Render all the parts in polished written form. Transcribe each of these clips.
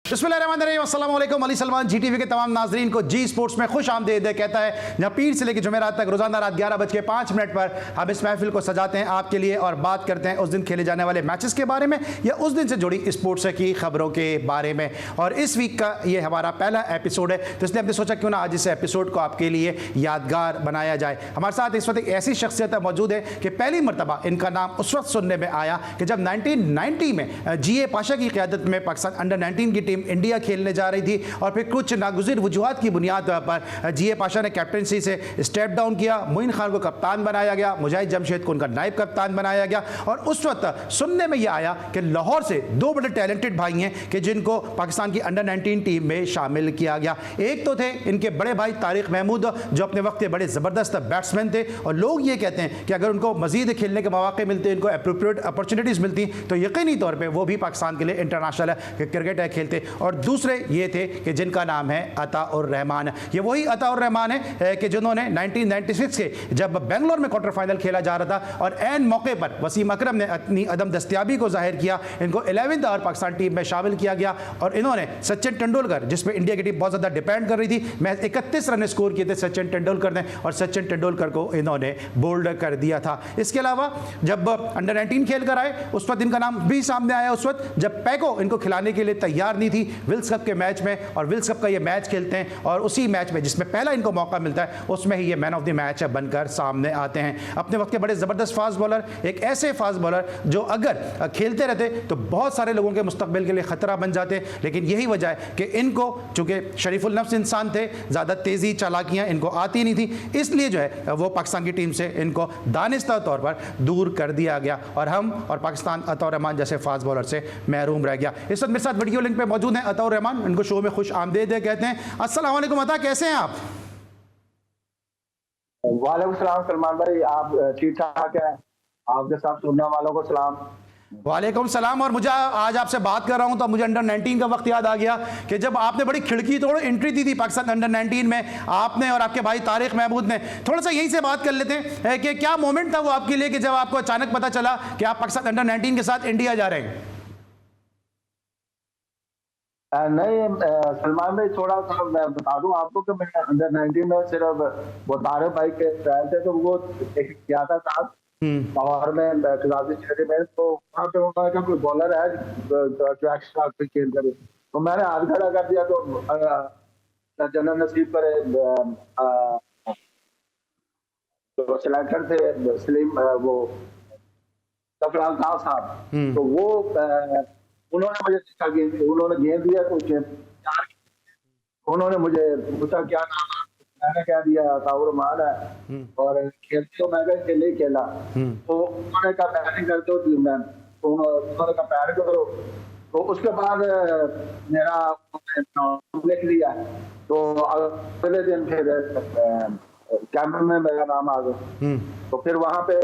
बिस्मिल्लाहिर्रहमानिर्रहीम, अस्सलाम वालेकुम। अली सलमान GTV के तमाम नाजरीन को जी स्पोर्ट्स में खुश आमदीद कहता है, जहाँ पीर से लेकर जुमेरात तक रोजाना रात 11:05 पर हम इस महफिल को सजाते हैं आपके लिए और बात करते हैं उस दिन खेले जाने वाले मैचेस के बारे में या उस दिन से जुड़ी स्पोर्ट्स की खबरों के बारे में। और इस वीक का ये हमारा पहला एपिसोड है, तो इसलिए हमने सोचा क्यों ना आज इस एपिसोड को आपके लिए यादगार बनाया जाए। हमारे साथ इस वक्त एक ऐसी शख्सियत मौजूद है कि पहली मरतबा इनका नाम उस वक्त सुनने में आया कि जब 1990 में GA पाशा की क़यादत में पाकिस्तान अंडर-19 की टीम इंडिया खेलने जा रही थी और फिर कुछ नागुज़िर वजूहात की बुनियाद पर GA पाशा ने कैप्टनसी से स्टेप डाउन किया। मोइन खान को कप्तान बनाया गया, मुजाहिद जमशेद को उनका नायब कप्तान बनाया गया और उस वक्त सुनने में यह आया कि लाहौर से दो बड़े टैलेंटेड भाई हैं कि जिनको पाकिस्तान की अंडर-19 टीम में शामिल किया गया। एक तो थे इनके बड़े भाई तारिक महमूद, जो अपने वक्त के बड़े ज़बरदस्त बैट्समैन थे और लोग ये कहते हैं कि अगर उनको मज़ीद खेलने के मौके मिलते, इनको अप्रोप्रिएट अपॉर्चुनिटीज़ मिलती तो यकीनी तौर पर वो भी पाकिस्तान के लिए इंटरनेशनल क्रिकेट खेलते। और दूसरे ये थे कि जिनका नाम है अता उर रहमान। ये वही अता उर रहमान है कि जिन्होंने 1996 के जब बेंगलोर में क्वार्टर फाइनल खेला जा रहा था और एन मौके पर वसीम अकरम ने अपनी अदम दस्तियाबी को जाहिर किया, इनको 11th आवर पाकिस्तान टीम में शामिल किया गया और इन्होंने सचिन तेंदुलकर, जिसमें इंडिया की टीम बहुत ज़्यादा डिपेंड कर रही थी, महज 31 रन स्कोर किए थे सचिन तेंदुलकर ने और सचिन तेंदुलकर को इन्होंने बोल्ड कर दिया था। इसके अलावा जब अंडर-19 खेल कर आए उस वक्त इनका नाम भी सामने आया, उस वक्त जब पैको इनको खिलाने के लिए तैयार नहीं थी विल्स कप के मैच में, और विल्स कप का ये मैच खेलते हैं और उसी मैच में जिसमें पहला इनको मौका मिलता है उसमें ही ये मैन ऑफ द मैच बनकर सामने आते हैं। अपने वक्त के बड़े ज़बरदस्त फास्ट बॉलर, एक ऐसे फास्ट बॉलर जो अगर खेलते रहते तो बहुत सारे लोगों के मुस्तकबिल के लिए ख़तरा बन जाते, लेकिन यही वजह है कि इनको चूँकि शरीफुल नफ्स इंसान थे, ज़्यादा तेज़ी चालाकियाँ इनको आती नहीं थी, इसलिए जो है वो पाकिस्तान की टीम से इनको दानिस्ता तौर पर दूर कर दिया गया और हम और पाकिस्तान अता उर रहमान जैसे फास्ट बॉलर से महरूम रह गया। इस वक्त मेरे साथ वीडियो लिंक पे मौजूद हैं अता उर रहमान, इनको शो में खुश आमदीद कहते हैं। अस्सलाम वालेकुम अता, कैसे हैं आप? वालेकुम सलाम सलमान भाई, आप ठीक ठाक हैं? आपके साथ सुनने वालों को सलाम। वालेकुम सलाम। और मुझे आज आपसे बात कर रहा हूं तो मुझे अंडर-19 का वक्त याद आ गया कि जब आपने बड़ी खिड़की तोड़ एंट्री दी थी पाकिस्तान अंडर-19 में, आपने और आपके भाई तारिक महमूद ने। थोड़ा सा यहीं से बात कर लेते हैं कि क्या मोमेंट था वो आपके लिए कि जब आपको अचानक पता चला कि आप पाकिस्तान अंडर-19 के साथ इंडिया जा रहे हैं? नहीं सलमान भाई, थोड़ा सा मैं बता दूं आपको कि मैं अंडर-19 में सिर्फ वो तारिक भाई के ट्रायल थे तो वो एक किया था साथ और में में तो वहाँ पे उन्होंने कहा कोई बॉलर है जो एक्स्ट्रा खेल करे, तो मैंने हाथ खड़ा कर दिया तो जनरल नसीब करे तो सिलेक्टर थे सलीम वो सफरान साहब, तो वो उन्होंने मुझे उन्होंने गेंद दिया तो उन्होंने मुझे पूछा क्या नाम है, मैंने कह दिया अता उर रहमान है और खेलते हो, मैं नहीं खेला, तो उन्होंने कहा बैटिंग करते हो टीम में, तो उन्होंने कहा बैट करो, तो उसके बाद मेरा नाम लिख लिया, तो अगले दिन फिर कैंप में मेरा नाम आ गया, तो फिर वहां पे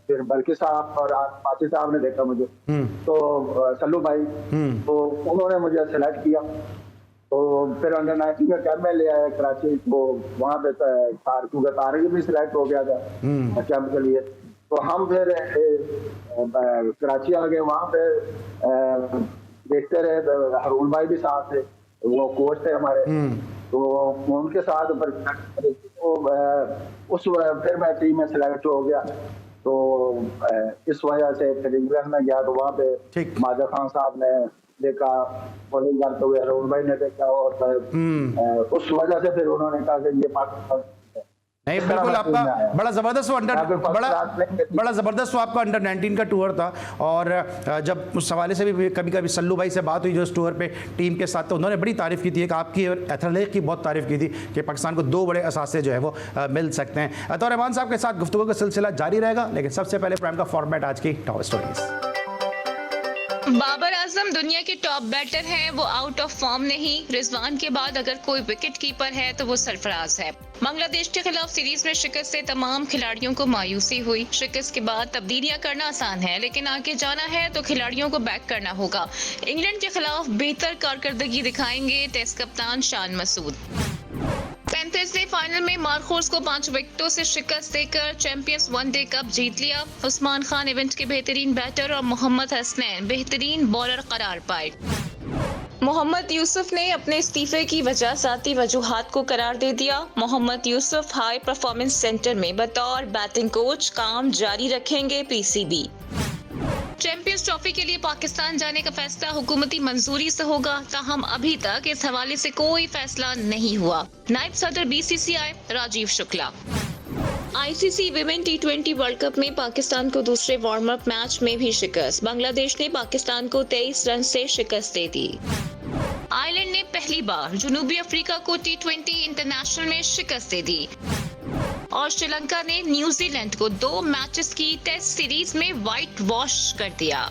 फिर बल्कि साहब और पाची साहब ने देखा मुझे, तो सल्लू भाई, तो उन्होंने मुझे सिलेक्ट किया, तो फिर अंडर-19 का कैंप में ले आया कराची, तो वहाँ पे तारिक भी सिलेक्ट हो गया था कैंप के लिए, तो हम फिर कराची आ गए, वहाँ पे देखते रहे, हरून भाई भी साथ थे, वो कोच थे हमारे, तो उनके साथ फिर मैं टीम में सिलेक्ट हो गया, तो इस वजह से फिर इंग्लैंड में गया, तो वहाँ पे माजा खान साहब ने देखा, बॉलिंग करते हुए हरून भाई ने देखा और उस वजह से फिर उन्होंने कहा कि ये पाकिस्तान नहीं, बिल्कुल आपका बड़ा ज़बरदस्त बड़ा ज़बरदस्त आपका अंडर-19 का टूर था। और जब उस हवाले से भी कभी कभी सल्लू भाई से बात हुई जो इस टूर पे टीम के साथ, तो उन्होंने बड़ी तारीफ़ की थी, एक आपकी और एथलेटिक की बहुत तारीफ़ की थी कि पाकिस्तान को दो बड़े असासे जो है वो मिल सकते हैं। अता उर रहमान साहब के साथ गुफ्तगू का सिलसिला जारी रहेगा, लेकिन सबसे पहले प्रोग्राम का फॉर्मेट आज की टॉप स्टोरीज। बाबर आजम दुनिया के टॉप बैटर हैं, वो आउट ऑफ फॉर्म नहीं। रिजवान के बाद अगर कोई विकेट कीपर है तो वो सरफराज है। बांग्लादेश के खिलाफ सीरीज में शिकस्त से तमाम खिलाड़ियों को मायूसी हुई। शिकस्त के बाद तब्दीलियां करना आसान है, लेकिन आगे जाना है तो खिलाड़ियों को बैक करना होगा। इंग्लैंड के खिलाफ बेहतर कारकर्दगी दिखाएंगे टेस्ट कप्तान शान मसूद। पैंथर्स ने फाइनल में मार्कोस को 5 विकेटों से शिकस्त देकर चैंपियंस वनडे कप जीत लिया। उस्मान खान इवेंट के बेहतरीन बैटर और मोहम्मद हसनैन बेहतरीन बॉलर करार पाए। मोहम्मद यूसुफ ने अपने इस्तीफे की वजह ज़ाती वजूहात को करार दे दिया। Mohammad Yousuf high performance centre में बतौर बैटिंग कोच काम जारी रखेंगे पीसीबी। चैंपियंस ट्रॉफी के लिए पाकिस्तान जाने का फैसला हुकूमती मंजूरी से होगा, ताहम अभी तक इस हवाले से कोई फैसला नहीं हुआ। नायब सदर BCCI Rajiv Shukla. ICC women टी20 वर्ल्ड कप में पाकिस्तान को दूसरे वार्म अप मैच में भी शिकस्त। बांग्लादेश ने पाकिस्तान को 23 रन से शिकस्त दे दी। आयरलैंड ने पहली बार जनूबी अफ्रीका को टी20 इंटरनेशनल में शिकस्त दे दी। और श्रीलंका ने न्यूजीलैंड को 2 मैचेस की टेस्ट सीरीज में व्हाइट वॉश कर दिया।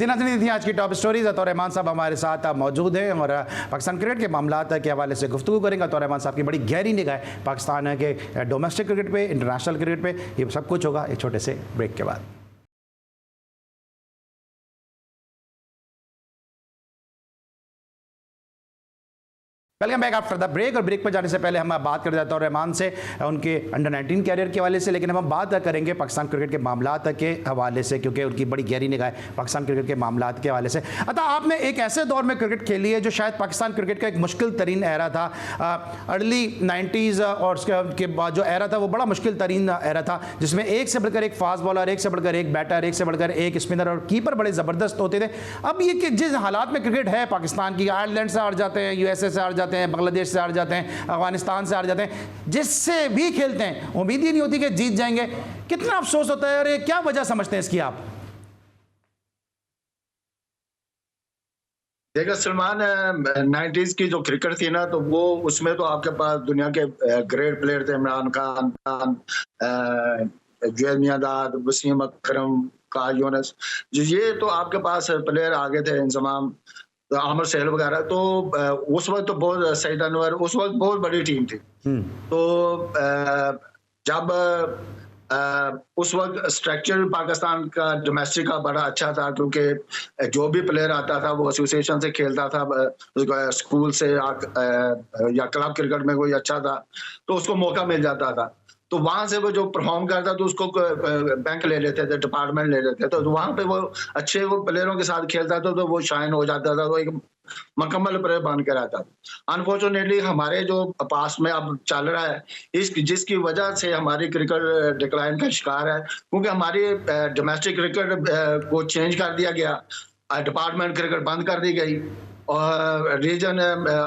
थी आज की टॉप स्टोरीज। अतौर रहमान साहब हमारे साथ मौजूद हैं और पाकिस्तान क्रिकेट के मामला के हवाले से गुफ्तगू करेंगे। अतौर रहमान साहब की बड़ी गहरी निगाह पाकिस्तान के डोमेस्टिक क्रिकेट पे, इंटरनेशनल क्रिकेट पे, ये सब कुछ होगा एक छोटे से ब्रेक के बाद। Welcome back after the break. और ब्रेक पर जाने से पहले हम बात कर देते हैं रहमान से उनके अंडर 19 कैरियर के हवाले से, लेकिन हम बात करेंगे पाकिस्तान क्रिकेट के मामला के हवाले से, क्योंकि उनकी बड़ी गहरी निगाह पाकिस्तान क्रिकेट के मामला के हवाले से। अतः आपने एक ऐसे दौर में क्रिकेट खेली है जो शायद पाकिस्तान क्रिकेट का एक मुश्किल तरीन एरा था। अर्ली 90s और उसके बाद जो एरा था वो बड़ा मुश्किल तरीन एरा था, जिसमें एक से बढ़कर एक फास्ट बॉलर, एक से बढ़कर एक बैटर, एक से बढ़कर एक स्पिनर और कीपर बड़े ज़बरदस्त होते थे। अब ये कि जिस हालात में क्रिकेट है पाकिस्तान की, आयरलैंड से हार जाते हैं, यूएसए से हार जाते हैं, बांग्लादेश से हार जाते हैं, अफगानिस्तान से हार जाते हैं, जिससे भी खेलते हैं उम्मीद ही नहीं होती कि जीत जाएंगे। कितना अफसोस होता है और ये क्या वजह समझते हैं इसकी आप? देखो सलमान, 90s की जो क्रिकेट थी ना, तो वो उसमें तो आपके पास दुनिया के ग्रेट प्लेयर थे। इमरान खान, जुएल मियांदाद, वसीम अकरम, काज यूनुस, ये तो आपके पास प्लेयर आगे थे, इंजमाम, आमिर सहल वगैरह। तो उस वक्त तो बहुत, सईद अनवर, उस वक्त बहुत बड़ी टीम थी। तो जब उस वक्त स्ट्रक्चर पाकिस्तान का डोमेस्टिक का बड़ा अच्छा था, क्योंकि जो भी प्लेयर आता था वो एसोसिएशन से खेलता था, स्कूल से या क्लब क्रिकेट में कोई अच्छा था तो उसको मौका मिल जाता था। तो वहां से वो जो परफॉर्म करता तो उसको बैंक ले लेते थे, डिपार्टमेंट ले लेते थे। तो वहां पे वो अच्छे वो प्लेयरों के साथ खेलता था तो वो शाइन हो जाता था, वो एक मुकम्मल प्लेयर बन कर आता था। अनफॉर्चुनेटली हमारे जो पास में अब चल रहा है, जिसकी वजह से हमारी क्रिकेट डिक्लाइन का शिकार है, क्योंकि हमारी डोमेस्टिक क्रिकेट को चेंज कर दिया गया, डिपार्टमेंट क्रिकेट बंद कर दी गई और रीजन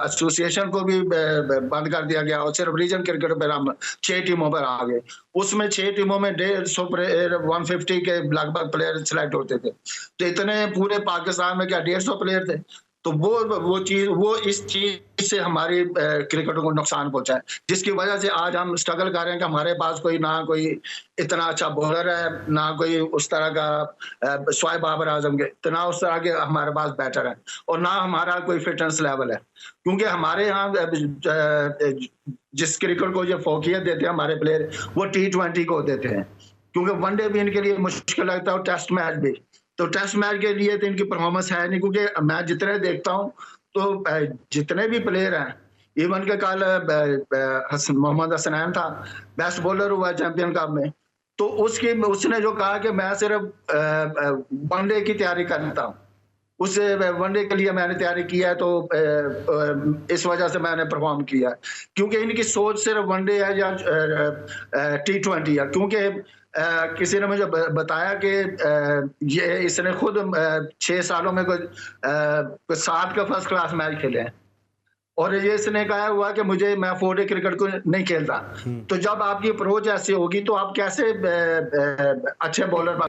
एसोसिएशन को भी बंद कर दिया गया और सिर्फ रीजन क्रिकेट पर हम 6 टीमों पर आ गए। उसमें 6 टीमों में 150 के लगभग प्लेयर सिलेक्ट होते थे। तो इतने पूरे पाकिस्तान में क्या 150 प्लेयर थे। तो वो इस चीज से हमारी क्रिकेट को नुकसान पहुंचा है, जिसकी वजह से आज हम स्ट्रगल कर रहे हैं कि हमारे पास कोई इतना अच्छा बॉलर है, ना कोई उस तरह का शोएब बाबर आजम के, इतना उस तरह के हमारे पास बैटर है, और ना हमारा कोई फिटनेस लेवल है। क्योंकि हमारे यहाँ जिस क्रिकेट को जो फोकियत देते हैं हमारे प्लेयर, वो T20 को देते हैं, क्योंकि वनडे भी इनके लिए मुश्किल लगता है और टेस्ट मैच भी। तो टेस्ट मैच के लिए तो इनकी परफॉर्मेंस है नहीं, क्योंकि मैं जितने देखता हूँ तो जितने भी प्लेयर हैं, इवन के कल मोहम्मद हसनैन था, बेस्ट बॉलर हुआ चैंपियन कप में, तो उसने जो कहा कि मैं सिर्फ वनडे की तैयारी करता हूँ, उस वनडे के लिए मैंने तैयारी किया है, तो इस वजह से मैंने परफॉर्म किया, क्योंकि इनकी सोच सिर्फ वनडे है या T20 है। क्योंकि किसी ने मुझे बताया कि ये इसने खुद 6 सालों में कोई 7 का फर्स्ट क्लास मैच खेले हैं, और ये इसने कहा हुआ कि मैं 4-डे क्रिकेट को नहीं खेलता। तो जब आपकी अप्रोच ऐसी होगी तो आप कैसे अच्छे बॉलर मैं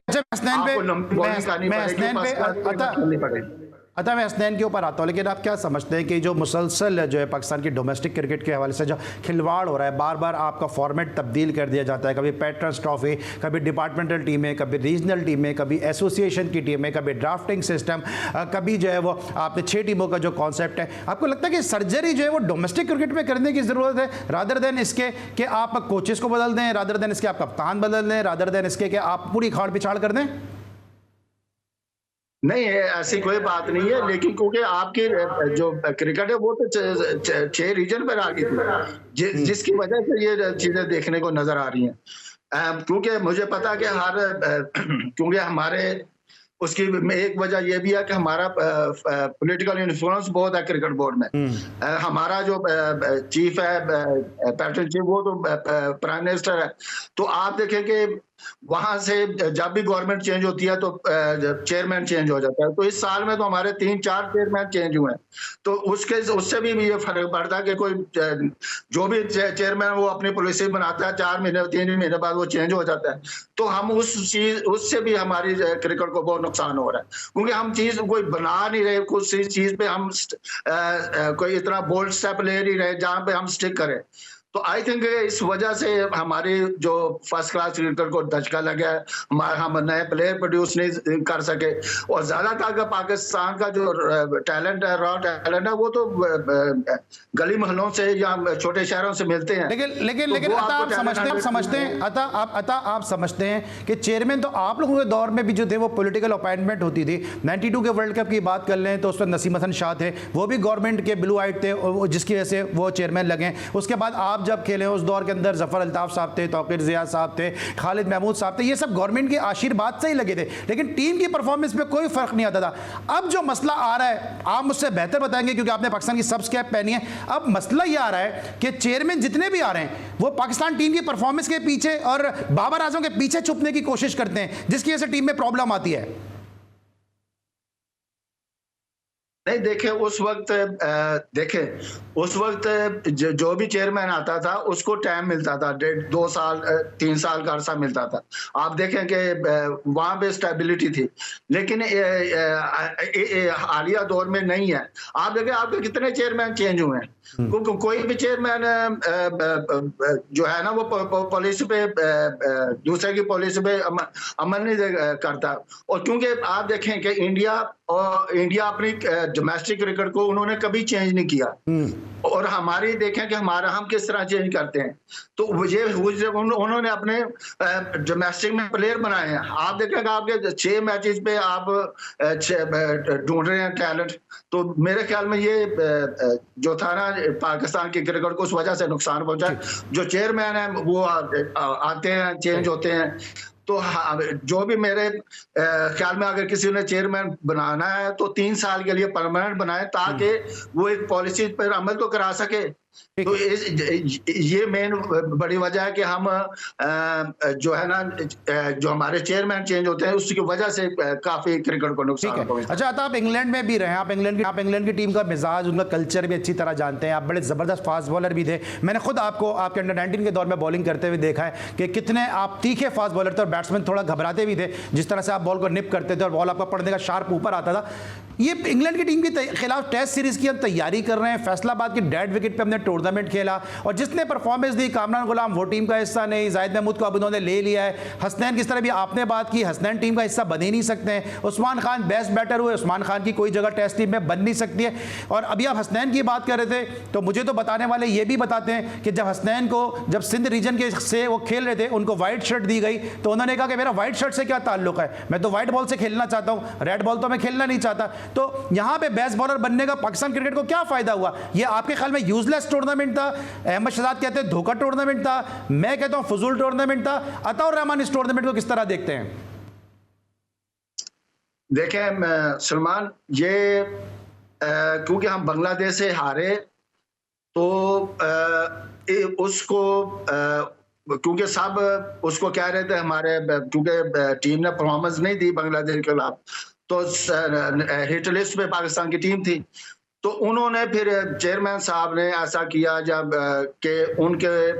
हसनैन के ऊपर आता हूँ, लेकिन आप क्या समझते हैं कि जो मुसलसल जो है पाकिस्तान की डोमेस्टिक क्रिकेट के हवाले से जो खिलवाड़ हो रहा है, बार बार आपका फॉर्मेट तब्दील कर दिया जाता है, कभी पैट्रन्स ट्रॉफी, कभी डिपार्टमेंटल टीमें, कभी रीजनल टीमें, कभी एसोसिएशन की टीमें, कभी ड्राफ्टिंग सिस्टम, कभी जो है वो आपने 6 टीमों का जो कॉन्सेप्ट है, आपको लगता है कि सर्जरी जो है वो डोमेस्टिक क्रिकेट में करने की ज़रूरत है, रादर देन इसके कि आप कोचेस को बदल दें, रादर देन इसके आप कप्तान बदल दें, रादर देन इसके कि आप पूरी खाड़ पिछाड़ कर दें? नहीं, ऐसी कोई बात नहीं है, लेकिन क्योंकि आपकी जो क्रिकेट है वो तो 6 रीजन पर आ गई थी, जिसकी वजह से ये चीजें देखने को नजर आ रही हैं। क्योंकि मुझे पता कि क्योंकि हमारे उसकी एक वजह यह भी है कि हमारा पॉलिटिकल इन्फ्लुएंस बहुत है क्रिकेट बोर्ड में। हमारा जो चीफ है पैटर्न चीफ, वो तो प्राइम मिनिस्टर है। तो आप देखें कि वहां से जब भी गवर्नमेंट चेंज होती है तो चेयरमैन चेंज हो जाता है। तो इस साल में तो हमारे 3-4 चेयरमैन चेंज हुए हैं। तो उससे भी ये फर्क पड़ता है कि कोई जो भी चेयरमैन वो अपनी पॉलिसी बनाता है, 4 महीने 3 महीने बाद वो चेंज हो जाता है। तो हम उससे भी हमारी क्रिकेट को बहुत नुकसान हो रहा है, क्योंकि हम चीज कोई बना नहीं रहे, कुछ चीज पे हम कोई इतना बोल्ड स्टेप ले नहीं रहे जहां पे हम स्टिक करें। तो आई थिंक इस वजह से हमारी जो फर्स्ट क्लास क्रिकेटर को धचका लगा है, हम नए प्लेयर प्रोड्यूस नहीं कर सके। और ज्यादातर पाकिस्तान का जो टैलेंट है, रॉ टैलेंट है, वो तो गली मोहल्लों से या छोटे शहरों से मिलते हैं। लेकिन आप समझते हैं कि चेयरमैन तो आप लोगों के दौर में भी जो थे वो पॉलिटिकल अपॉइंटमेंट होती थी। 92 के वर्ल्ड कप की बात कर लें तो उस पर नसीम हसन शाह थे, वो भी गवर्नमेंट के ब्लू आइट थे, जिसकी वजह से वो चेयरमैन लगे। उसके बाद आप जब खेले उस दौर के अंदर जफर अल्ताफ साहब थे, तौकीर जिया साहब थे, खालिद महमूद साहब थे, ये सब गवर्नमेंट के आशीर्वाद से ही लगे थे, लेकिन टीम की परफॉर्मेंस में कोई फर्क नहीं आता था। अब जो मसला आ रहा है, आप मुझसे बेहतर बताएंगे क्योंकि आपने पाकिस्तान की सब कैप पहनी है। अब मसला ये आ रहा है कि चेयरमैन जितने भी आ रहे हैं वो पाकिस्तान टीम की परफॉर्मेंस के पीछे और बाबर आजम के पीछे छुपने की कोशिश करते हैं, जिसकी वजह से टीम में प्रॉब्लम आती है। नहीं, देखे उस वक्त जो भी चेयरमैन आता था उसको टाइम मिलता था, 2 साल 3 साल का अरसा मिलता था। आप देखें कि वहां पे स्टेबिलिटी थी, लेकिन हालिया दौर में नहीं है। आप देखें आपके कितने चेयरमैन चेंज हुए हैं, क्योंकि कोई भी चेयरमैन जो है ना वो पॉलिसी पे दूसरे की पॉलिसी पे अमल नहीं करता। और क्योंकि आप देखें कि इंडिया अपनी डोमेस्टिक क्रिकेट को उन्होंने कभी चेंज नहीं किया, और हमारी देखें कि हम किस तरह चेंज करते हैं। तो उन्होंने अपने डोमेस्टिक में प्लेयर बनाए हैं। आप देखेंगे आपके 6 मैचेस पे आप ढूंढ रहे हैं टैलेंट। तो मेरे ख्याल में ये जो था ना पाकिस्तान की क्रिकेट को उस वजह से नुकसान पहुंचा। जो चेयरमैन है वो आते हैं, चेंज होते हैं। तो जो भी मेरे ख्याल में अगर किसी ने चेयरमैन बनाना है तो 3 साल के लिए परमानेंट बनाए, ताकि वो एक पॉलिसी पर अमल तो करा सके। तो ये मेन बड़ी वजह है कि हम जो है ना जो हमारे चेयरमैन चेंज होते हैं उसकी वजह से काफी क्रिकेट को नुकसान है। अच्छा, आप इंग्लैंड में भी रहे, आप इंग्लैंड की टीम का मिजाज, उनका कल्चर भी अच्छी तरह जानते हैं। आप बड़े जबरदस्त फास्ट बॉलर भी थे। मैंने खुद आपको आपके अंडर 19 के दौर में बॉलिंग करते हुए देखा है कि कितने आप तीखे फास्ट बॉलर थे, और बैट्समैन थोड़ा घबराते भी थे जिस तरह से आप बॉल को निप करते थे और बॉल आपका पड़ने का शार्प ऊपर आता था। ये इंग्लैंड की टीम के खिलाफ टेस्ट सीरीज की हम तैयारी कर रहे हैं। फैसलाबाद की डेड विकेट पे हमने टूर्नामेंट खेला, और जिसने परफॉर्मेंस दी, कामरान गुलाम वो टीम का हिस्सा नहीं, जाहिद महमूद को अब उन्होंने ले लिया है। हसनैन, किस तरह भी आपने बात की, हसनैन टीम का हिस्सा बन ही नहीं सकते हैं। उस्मान खान बेस्ट बैटर हुए, उस्मान खान की कोई जगह टेस्ट टीम में बन नहीं सकती है। और अभी आप हसनैन की बात कर रहे थे, तो मुझे तो बताने वाले ये भी बताते हैं कि जब हसनैन को जब सिंध रीजन के से वो खेल रहे थे, उनको व्हाइट शर्ट दी गई, तो उन्होंने कहा कि मेरा व्हाइट शर्ट से क्या ताल्लुक है, मैं तो व्हाइट बॉल से खेलना चाहता हूँ, रेड बॉल तो मैं खेलना नहीं चाहता। तो यहाँ पे बेस्ट बॉलर बनने का पाकिस्तान क्रिकेट को क्या फायदा हुआ? ये आपके ख्याल में यूजलेस टूर्नामेंट था? अहमद शहजाद कहते हैं धोखा टूर्नामेंट था, मैं कहता हूं फजूल टूर्नामेंट था। अताउर रहमान इस टूर्नामेंट को किस तरह देखते हैं? देखें सलमान, ये क्योंकि हम बांग्लादेश से हारे तो उसको क्योंकि सब उसको कह रहे थे हमारे, क्योंकि टीम ने परफॉर्मेंस नहीं दी बांग्लादेश के खिलाफ, तो हिट लिस्ट पे पाकिस्तान की टीम थी। तो उन्होंने फिर चेयरमैन साहब ने ऐसा किया जब कि उनके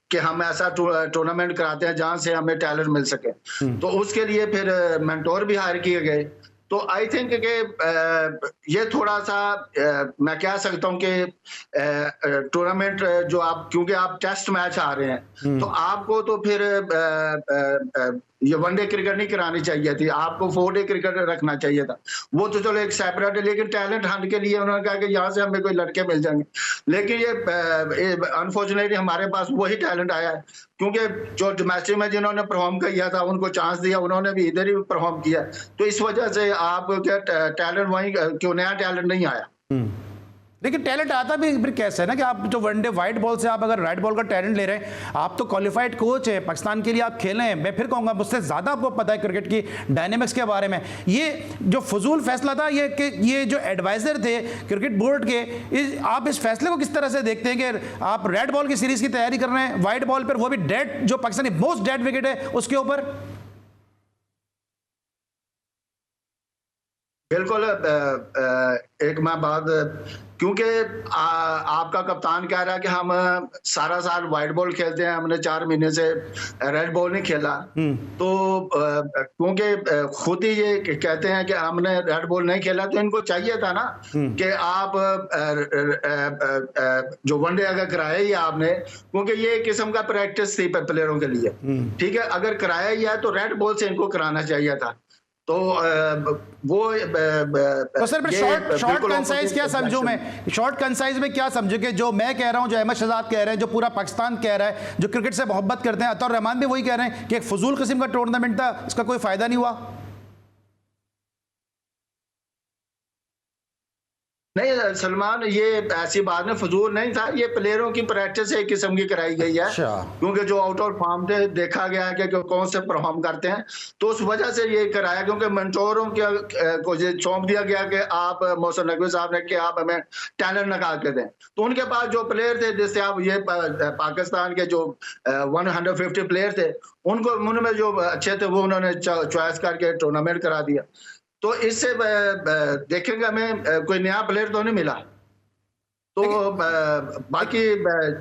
कि हम ऐसा टूर्नामेंट कराते हैं जहां से हमें टैलेंट मिल सके। तो उसके लिए फिर मेंटोर भी हायर किए गए। तो आई थिंक कि ये थोड़ा सा मैं कह सकता हूं कि टूर्नामेंट जो आप, क्योंकि आप टेस्ट मैच आ रहे हैं, तो आपको तो फिर ये वनडे क्रिकेट नहीं करानी चाहिए थी, आपको 4 डे क्रिकेट रखना चाहिए था। वो तो चलो एक सेपरेट है, लेकिन टैलेंट हंट के लिए उन्होंने कहा कि यहाँ से हमें कोई लड़के मिल जाएंगे। लेकिन ये अनफॉर्चुनेटली हमारे पास वही टैलेंट आया है, क्योंकि जो डोमेस्टिक में जिन्होंने परफॉर्म किया था उनको चांस दिया, उन्होंने भी इधर ही परफॉर्म किया। तो इस वजह से आप क्या टैलेंट वहीं, क्यों नया टैलेंट नहीं आया। लेकिन टैलेंट आता भी फिर कैसे है ना कि आप जो वनडे वाइट बॉल से आप अगर रेड बॉल का टैलेंट ले रहे हैं, आप तो क्वालिफाइड कोच है, पाकिस्तान के लिए आप खेले हैं, मैं फिर कहूंगा मुझसे ज़्यादा आपको पता है क्रिकेट की डायनेमिक्स के बारे में। ये जो फजूल फैसला था ये कि ये जो एडवाइज़र थे क्रिकेट बोर्ड के, आप इस फैसले को किस तरह से देखते हैं कि आप रेड बॉल की सीरीज़ की तैयारी कर रहे हैं वाइट बॉल पर, वो भी डेड, जो पाकिस्तानी मोस्ट डेड विकेट है उसके ऊपर? बिल्कुल। एक मैं बात, क्योंकि आपका कप्तान कह रहा है कि हम सारा साल वाइट बॉल खेलते हैं, हमने 4 महीने से रेड बॉल नहीं खेला, तो क्योंकि खुद ही ये कहते हैं कि हमने रेड बॉल नहीं खेला, तो इनको चाहिए था ना कि आप जो वनडे अगर कराया ही आपने, क्योंकि ये किस्म का प्रैक्टिस थी प्लेयरों के लिए, ठीक है, अगर कराया ही है तो रेड बॉल से इनको कराना चाहिए था। तो वो तो सर शॉर्ट कंसाइज क्या समझूं मैं, शॉर्ट कंसाइज में क्या समझूं कि जो मैं कह रहा हूं, जो अहमद शहजाद कह रहे हैं, जो पूरा पाकिस्तान कह रहा है, जो क्रिकेट से मोहब्बत करते हैं, अतौर रहमान भी वही कह रहे हैं कि एक फजूल किस्म का टूर्नामेंट था, इसका कोई फायदा नहीं हुआ? नहीं सलमान, ये ऐसी बात नहीं, फजूल नहीं था, ये प्लेयरों की प्रैक्टिस एक किस्म की कराई गई है। क्योंकि जो आउट ऑफ फॉर्म थे देखा गया है कि कौन से परफॉर्म करते हैं, तो उस वजह से ये कराया, क्योंकि मेंटोरों को ये सौंप दिया गया कि आप, मोहसिन नकवी साहब ने, कि आप हमें टैलेंट निकाल के दें। तो उनके पास जो प्लेयर थे, जैसे आप ये पाकिस्तान के जो 150 प्लेयर थे, उनको उनमें जो अच्छे थे वो उन्होंने चॉइस करके टूर्नामेंट करा दिया। तो इससे देखेंगे हमें कोई नया प्लेयर तो नहीं मिला। तो बाकी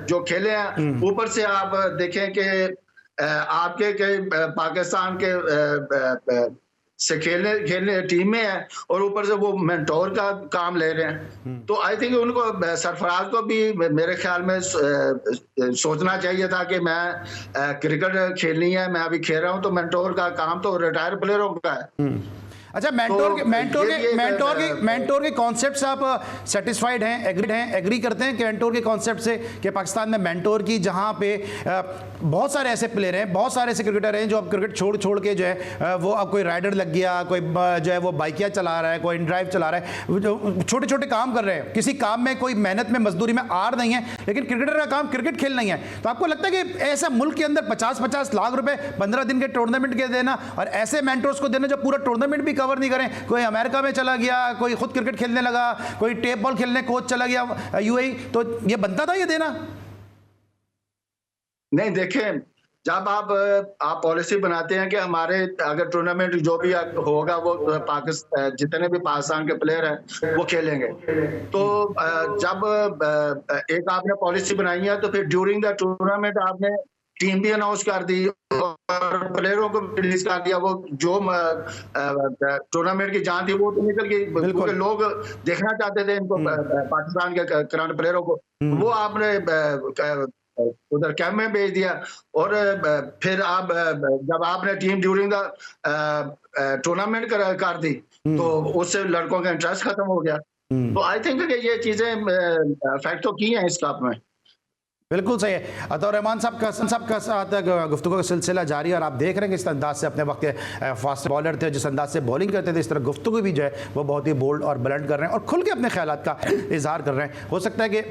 जो खेले हैं, ऊपर से आप देखें कि आपके कई पाकिस्तान के से खेलने टीम में है, और ऊपर से वो मेंटोर का काम ले रहे हैं। तो आई थिंक उनको, सरफराज को भी मेरे ख्याल में सोचना चाहिए था कि मैं क्रिकेट खेलनी है, मैं अभी खेल रहा हूँ, तो मेंटोर का काम तो रिटायर प्लेयरों का है। अच्छा, मेंटोर के कॉन्सेप्ट से आप सेटिस्फाइड हैं, एग्री करते हैं कि मेंटोर के कॉन्सेप्ट से, कि पाकिस्तान में मेंटोर की, जहां पे बहुत सारे ऐसे प्लेयर हैं, बहुत सारे ऐसे क्रिकेटर हैं जो अब क्रिकेट छोड़ के जो है वो, अब कोई राइडर लग गया, कोई जो है वो बाइकिया चला रहा है, कोई इन ड्राइव चला रहा है, जो छोटे छोटे काम कर रहे हैं, किसी काम में कोई मेहनत में मजदूरी में आड़ नहीं है, लेकिन क्रिकेटर का काम क्रिकेट खेलना ही है। तो आपको लगता है कि ऐसा मुल्क के अंदर 50-50 लाख रुपए 15 दिन के टूर्नामेंट के देना, और ऐसे मेंटोर्स को देना जो पूरा टूर्नामेंट भी कवर नहीं करें, कोई अमेरिका में चला गया, कोई खुद क्रिकेट खेलने लगा, कोई टेप बॉल खेलने कोच चला गया यूएई, तो ये बनता था ये देना? नहीं, देखें, जब आप पॉलिसी बनाते हैं कि हमारे अगर टूर्नामेंट जो भी होगा वो पाकिस्तान, जितने भी पाकिस्तान के प्लेयर हैं वो खेलेंगे, तो जब एक आपने पॉलिसी बनाई है, तो फिर ड्यूरिंग द टूर्नामेंट आपने टीम भी अनाउंस कर दी और प्लेयरों को रिलीज कर दिया। वो जो टूर्नामेंट की जान थी वो तो निकल गई, क्योंकि लोग देखना चाहते थे इनको, पाकिस्तान के करंट प्लेयरों को। वो आपने उधर कैंप में भेज दिया, और फिर आप जब आपने टीम ड्यूरिंग द टूर्नामेंट कर दी, तो उससे लड़कों का इंटरेस्ट खत्म हो गया। तो आई थिंक कि ये चीजें फैक्ट तो की हैं इस कप में। बिल्कुल सही है। अतौर रहमान साहब का साथ गुफ्तगू का सिलसिला जारी है, और आप देख रहे हैं कि इस अंदाज से, अपने वक्त के फास्ट बॉलर थे, जिस अंदाज से बॉलिंग करते थे, इस तरह गुफ्तगू भी जो है वो बहुत ही बोल्ड और ब्लंट कर रहे हैं और खुल के अपने ख्यालात का इजहार कर रहे हैं। हो सकता है कि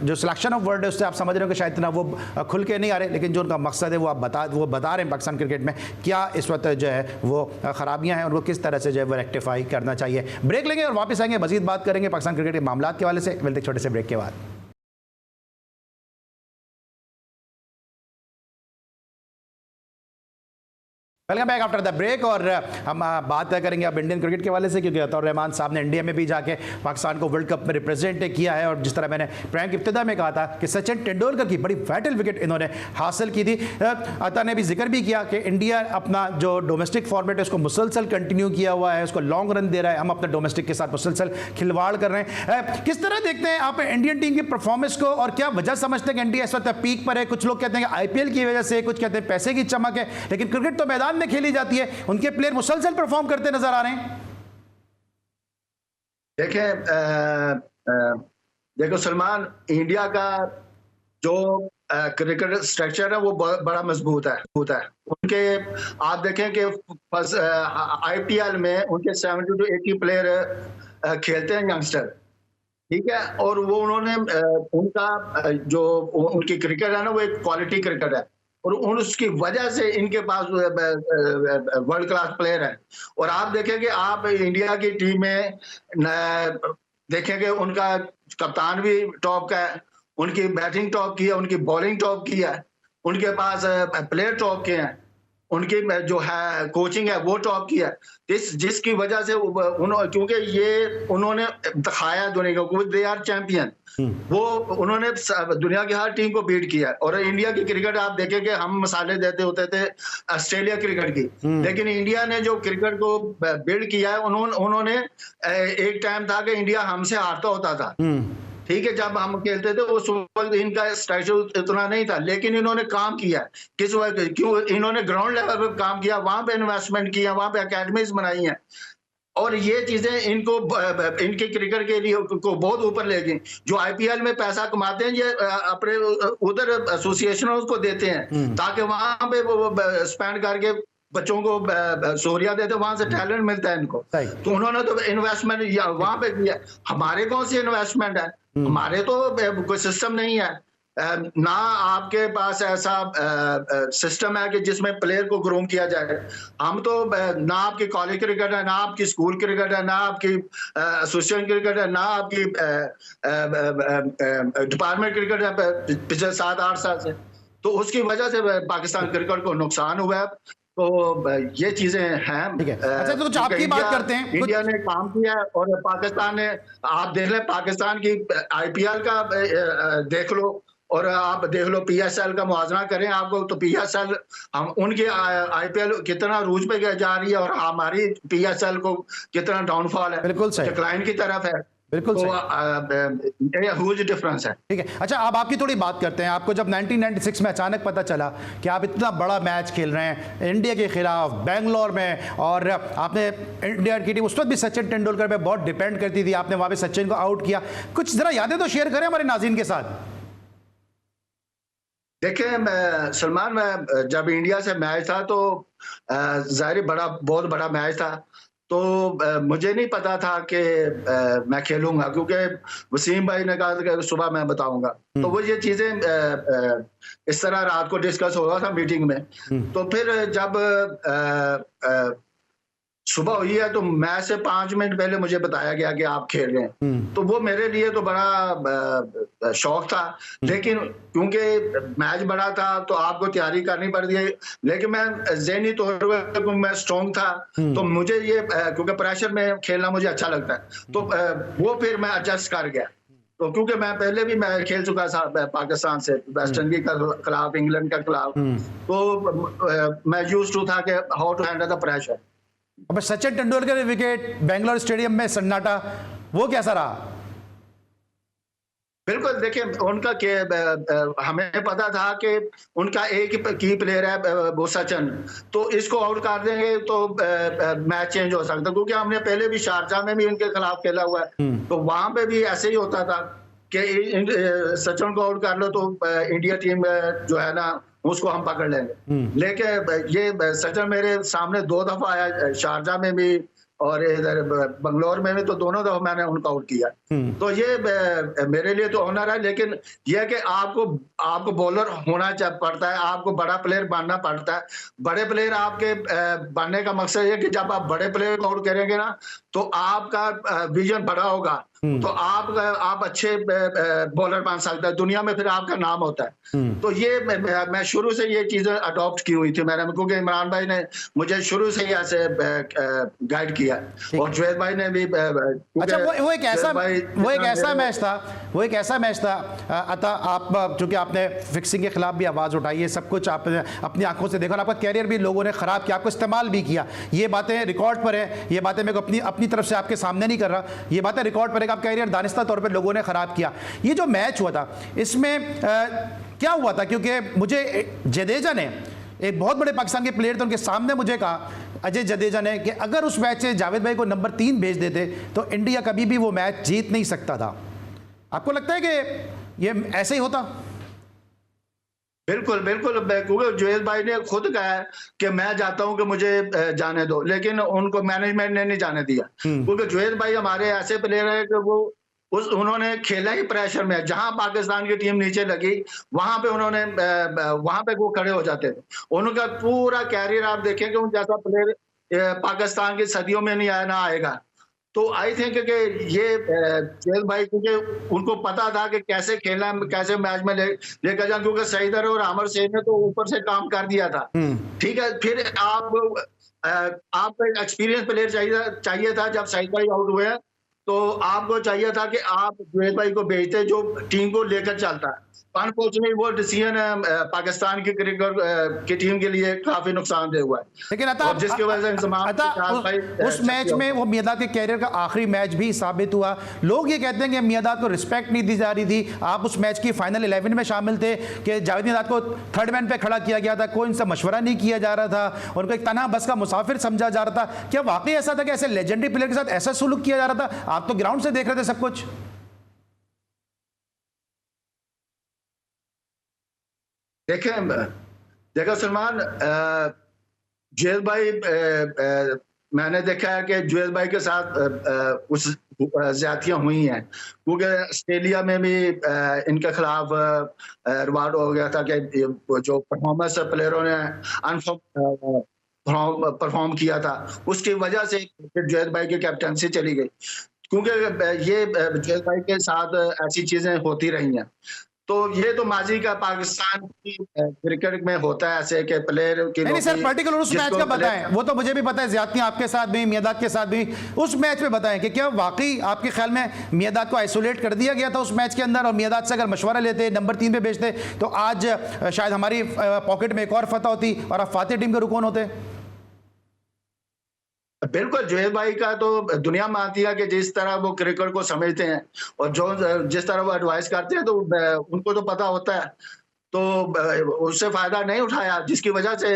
जो सिलेक्शन ऑफ वर्ड है उससे आप समझ रहे हो कि शायद इतना वो खुल के नहीं आ रहे, लेकिन जो उनका मकसद है वो बता रहे हैं पाकिस्तान क्रिकेट में क्या इस वक्त जो है वो खराबियाँ हैं, उनको किस तरह से जो है वो रेक्टिफाई करना चाहिए। ब्रेक लेंगे और वापस आएंगे, मजीद बात करेंगे पाकिस्तान क्रिकेट के मामला के हवाले से। मिलते छोटे से ब्रेक के बाद। Welcome back after the break, और हम बात करेंगे अब इंडियन क्रिकेट के वाले से, क्योंकि अतौर रहमान साहब ने इंडिया में भी जाके पाकिस्तान को वर्ल्ड कप में रिप्रेजेंट किया है, और जिस तरह मैंने प्रोग्राम की इब्तिदा में कहा था कि सचिन तेंदुलकर की बड़ी वाइटल विकेट इन्होंने हासिल की थी। अता ने भी जिक्र भी किया कि इंडिया अपना जो डोमेस्टिक फॉर्मेट है उसको मुसलसल कंटिन्यू किया हुआ है, उसको लॉन्ग रन दे रहा है, हम अपने डोमेस्टिक के साथ मुसलसल खिलवाड़ कर रहे हैं। किस तरह देखते हैं आप इंडियन टीम की परफॉर्मेंस को, और क्या वजह समझते हैं कि इंडिया इस वक्त पीक पर है? कुछ लोग कहते हैं कि आईपीएल की वजह से, कुछ कहते हैं पैसे की चमक है, लेकिन क्रिकेट तो मैदान में खेली जाती है, उनके प्लेयर मुसलसल परफॉर्म करते नजर आ रहे हैं। देखो सलमान, इंडिया का जो क्रिकेट स्ट्रक्चर है वो बड़ा मजबूत है। उनके आप देखें कि आईपीएल में उनके 70 to 80 प्लेयर खेलते हैं यंगस्टर, ठीक है। और वो उन्होंने उनका जो उनकी क्रिकेट है ना, वो एक क्वालिटी क्रिकेट है, और उसकी वजह से इनके पास वर्ल्ड क्लास प्लेयर है। और आप देखेंगे, आप इंडिया की टीम में देखेंगे उनका कप्तान भी टॉप का है, उनकी बैटिंग टॉप की है, उनकी बॉलिंग टॉप की है, उनके पास प्लेयर टॉप के हैं, उनकी जो है कोचिंग है वो टॉप की है। जिसकी वजह से क्योंकि ये उन्होंने दिखाया दुनिया को, दे आर चैंपियन। वो उन्होंने दुनिया की हर टीम को बीट किया। और इंडिया की क्रिकेट आप देखेंगे, हम मिसालें देते होते थे ऑस्ट्रेलिया क्रिकेट की, लेकिन इंडिया ने जो क्रिकेट को बिल्ड किया है, उन्होंने एक टाइम था कि इंडिया हमसे हारता होता था, ठीक है, जब हम खेलते थे उस वक्त इनका स्ट्रैटेजी इतना नहीं था, लेकिन इन्होंने काम किया। किस वक्त? क्यों? इन्होंने ग्राउंड लेवल पर काम किया, वहां पे इन्वेस्टमेंट किया, वहां पे एकेडमीज बनाई हैं, और ये चीजें इनको इनके क्रिकेट के लिए को बहुत ऊपर ले गई। जो आईपीएल में पैसा कमाते हैं, ये अपने उधर एसोसिएशनों को देते हैं, ताकि वहां पे वो स्पेंड करके बच्चों को सहूलियत देते, वहां से टैलेंट मिलता है इनको। तो उन्होंने तो इन्वेस्टमेंट वहां पे किया। हमारे कौन सी इन्वेस्टमेंट है? हमारे तो कोई सिस्टम नहीं है, ना आपके पास ऐसा सिस्टम है कि जिसमें प्लेयर को ग्रूम किया जाए। हम तो ना आपकी कॉलेज क्रिकेट है, ना आपकी स्कूल क्रिकेट है, ना आपकी एसोसिएशन क्रिकेट है, ना आपकी डिपार्टमेंट क्रिकेट है पिछले 7-8 साल से। तो उसकी वजह से पाकिस्तान क्रिकेट को नुकसान हुआ है। तो ये चीजें हैं। ठीक है। अच्छा, तो कुछ आपकी बात करते हैं। इंडिया ने काम किया है, और पाकिस्तान ने, आप देख लें पाकिस्तान की आईपीएल का देख लो, और आप देख लो पीएसएल का मुआवजा करें आपको, तो पीएसएल हम उनकी आईपीएल कितना रूज पे जा रही है, और हमारी पीएसएल को कितना डाउनफॉल है, बिल्कुल सही, डिक्लाइन की तरफ है। बिल्कुल तो ह्यूज डिफरेंस है। ठीक है। अच्छा, अब आपकी थोड़ी बात करते हैं। आपको जब 1996 में अचानक पता चला कि आप इतना बड़ा मैच खेल रहे हैं इंडिया के खिलाफ बेंगलोर में, और आपने इंडिया की टीम उस वक्त भी सचिन तेंदुलकर पे बहुत डिपेंड करती थी, आपने वहां पे सचिन को आउट किया, कुछ जरा यादें तो शेयर करें हमारे नाज़रीन के साथ। देखिए सलमान, मैं जब इंडिया से मैच था तो जाहिर बहुत बड़ा मैच था, तो मुझे नहीं पता था कि मैं खेलूंगा, क्योंकि वसीम भाई ने कहा कि सुबह मैं बताऊंगा। तो वो ये चीजें इस तरह रात को डिस्कस हो रहा था मीटिंग में। तो फिर जब सुबह हुई है तो मैच से 5 मिनट पहले मुझे बताया गया कि आप खेल रहे हैं। तो वो मेरे लिए तो बड़ा शौक था, लेकिन क्योंकि मैच बड़ा था तो आपको तैयारी करनी पड़ती है। लेकिन मैं ज़हनी तौर पर मैं स्ट्रॉन्ग था, तो मुझे ये क्योंकि प्रेशर में खेलना मुझे अच्छा लगता है, तो वो फिर मैं एडजस्ट कर गया। तो क्योंकि मैं पहले भी मैं खेल चुका था पाकिस्तान से, वेस्ट इंडीज के खिलाफ, इंग्लैंड के खिलाफ, तो मैं यूज्ड टू था कि how to handle the pressure. अब सचिन तेंदुलकर के विकेट, बेंगलोर स्टेडियम में सन्नाटा, वो कैसा रहा? बिल्कुल, देखिए उनका हमें पता था कि उनका एक की प्लेयर है वो सचिन, तो इसको आउट कर देंगे तो मैच चेंज हो सकता है, क्योंकि हमने पहले भी शारजाह में भी उनके खिलाफ खेला हुआ है। तो वहां पे भी ऐसे ही होता था कि सचिन को आउट कर लो तो इंडिया टीम जो है ना उसको हम पकड़ लेंगे। लेकिन ये सचिन मेरे सामने 2 दफा आया, शारजाह में भी और इधर बंगलोर में भी, तो दोनों दफा मैंने उनको आउट किया। तो ये मेरे लिए तो ऑनर है, लेकिन यह कि आपको बॉलर होना पड़ता है, आपको बड़ा प्लेयर बनना पड़ता है। बड़े प्लेयर आपके बनने का मकसद ये कि जब आप बड़े प्लेयर को आउट करेंगे ना, तो आपका विजन बड़ा होगा, तो आप अच्छे बॉलर बन सकते हैं, दुनिया में फिर आपका नाम होता है। तो ये मैं शुरू से ये चीजें अडॉप्ट की हुई थी मैंने, क्योंकि इमरान भाई ने मुझे शुरू से ही ऐसे गाइड किया, और जुवैद भाई ने भी। अच्छा, वो एक ऐसा मैच था अता, आप चूंकि आपने फिक्सिंग के खिलाफ भी आवाज उठाई है, सब कुछ आपने अपनी आंखों से देखा, और आपका कैरियर भी लोगों ने खराब किया, आपको इस्तेमाल भी किया। ये बातें रिकॉर्ड पर है, ये बातें मैं अपनी तरफ से आपके सामने नहीं कर रहा, ये बातें रिकॉर्ड पर है, आप कैरियर दानिस्ता तौर पर लोगों ने खराब किया। ये जो मैच हुआ था इसमें क्या हुआ था? क्योंकि मुझे जडेजा ने, एक बहुत बड़े पाकिस्तान के प्लेयर थे, उनके सामने मुझे कहा अजय जडेजा ने कि अगर उस मैच से जावेद भाई को नंबर 3 भेज देते तो इंडिया कभी भी वो मैच जीत नहीं सकता था। आपको लगता है कि ये ऐसे ही होता? बिल्कुल बिल्कुल, क्योंकि जुवैद भाई ने खुद कहा है कि मैं चाहता हूं कि मुझे जाने दो, लेकिन उनको मैनेजमेंट ने नहीं जाने दिया, क्योंकि जुवैद भाई हमारे ऐसे प्लेयर है कि वो उन्होंने खेला ही प्रेशर में, जहां पाकिस्तान की टीम नीचे लगी वहां पे उन्होंने वहां पे वो खड़े हो जाते थे। उनका पूरा कैरियर आप देखेंगे उन जैसा प्लेयर पाकिस्तान की सदियों में नहीं आया, ना आएगा। तो आई थिंक कि ये चेल भाई, क्योंकि उनको पता था कि कैसे खेलना, कैसे मैच में लेकर जाए, क्योंकि सईदर और आमिर सईद ने तो ऊपर से काम कर दिया था। ठीक है, फिर आपको एक एक्सपीरियंस प्लेयर चाहिए था। जब सईद भाई आउट हुए तो आपको चाहिए था कि आप जुनैद भाई को भेजते जो टीम को लेकर चलता है। अनफॉर्चुनेटली वो डिसीजन पाकिस्तान की क्रिकेट की टीम के लिए काफी नुकसानदेह हुआ है। लेकिन जिसकी वजह से उस मैच में वो मियादाद के कैरियर का आखिरी मैच भी साबित हुआ। लोग ये कहते हैं कि मियादाद को रिस्पेक्ट नहीं दी जा रही थी। आप उस मैच की फाइनल 11 में शामिल थे कि जावेद मियादाद को थर्ड मैन पे खड़ा किया गया था, कोई इनसे मशवरा नहीं किया जा रहा था, उनको एक तनहा बस का मुसाफिर समझा जा रहा था। क्या वाकई ऐसा था कि ऐसे लेजेंडरी प्लेयर के साथ ऐसा सुलूक किया जा रहा था? आप तो ग्राउंड से देख रहे थे सब कुछ। देखो सलमान, जुनैद भाई, मैंने देखा है कि जुनैद भाई के साथ कुछ ज्यादतियां हुई हैं, क्योंकि ऑस्ट्रेलिया में भी इनके खिलाफ रिवार्ड हो गया था कि जो परफॉर्मेंस प्लेयरों ने परफॉर्म किया था, उसकी वजह से जुनैद भाई की कैप्टनसी चली गई, क्योंकि ये जुनैद भाई के साथ ऐसी चीजें होती रही हैं। तो ये तो माजी का पाकिस्तान की क्रिकेट में होता है ऐसे कि प्लेयर की नहीं सर, पर्टिकुलर उस मैच का बताएं। वो तो मुझे भी पता है ज्यादतियां आपके साथ भी, मियादाद के साथ भी। उस मैच में बताएं कि क्या वाकई आपके ख्याल में मियादाद को आइसोलेट कर दिया गया था उस मैच के अंदर, और मियादाद से अगर मशवरा लेते, नंबर 3 पे भेजते, तो आज शायद हमारी पॉकेट में एक और फतह होती और आप फातिह टीम के रुकून होते? बिल्कुल, जुनैद भाई का तो दुनिया मानती है कि जिस तरह वो क्रिकेट को समझते हैं और जिस तरह वो एडवाइस करते हैं, तो उनको तो पता होता है, तो उससे फायदा नहीं उठाया, जिसकी वजह से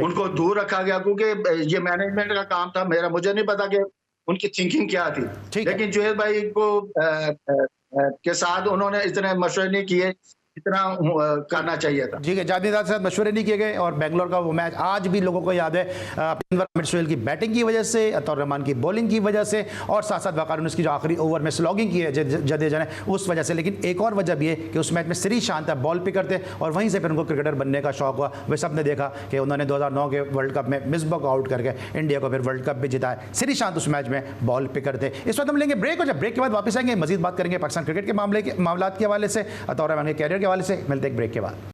उनको दूर रखा गया, क्योंकि ये मैनेजमेंट का काम था। मुझे नहीं पता कि उनकी थिंकिंग क्या थी, लेकिन जुनैद भाई को के साथ उन्होंने इतने मशवरे नहीं किए इतना करना चाहिए था। जी, जावेद के साथ मशवरे नहीं किए गए, और बेंगलोर का वो मैच आज भी लोगों को याद है अनवर सोहेल की बैटिंग की वजह से, अतौर रहमान की बॉलिंग की वजह से, और साथ साथ वकार यूनुस की जो आखिरी ओवर में स्लॉगिंग की है जडेजा ने, उस वजह से। लेकिन एक और वजह भी है कि उस मैच में श्री शांत बॉल पिकर थे, और वहीं से फिर उनको क्रिकेटर बनने का शौक हुआ। वे सब ने देखा कि उन्होंने 2009 के वर्ल्ड कप में मिसबा को आउट करके इंडिया को फिर वर्ल्ड कप भी जिताया। श्री शांत उस मैच में बॉल पिकर थे। इस वक्त हम लेंगे ब्रेक, और जब ब्रेक के बाद वापस आएंगे मजीद बात करेंगे पाकिस्तान क्रिकेट के मामलात के हवाले से, अतौर रहमान के कैरियर के हवाले से। मिलते हैं ब्रेक के बाद।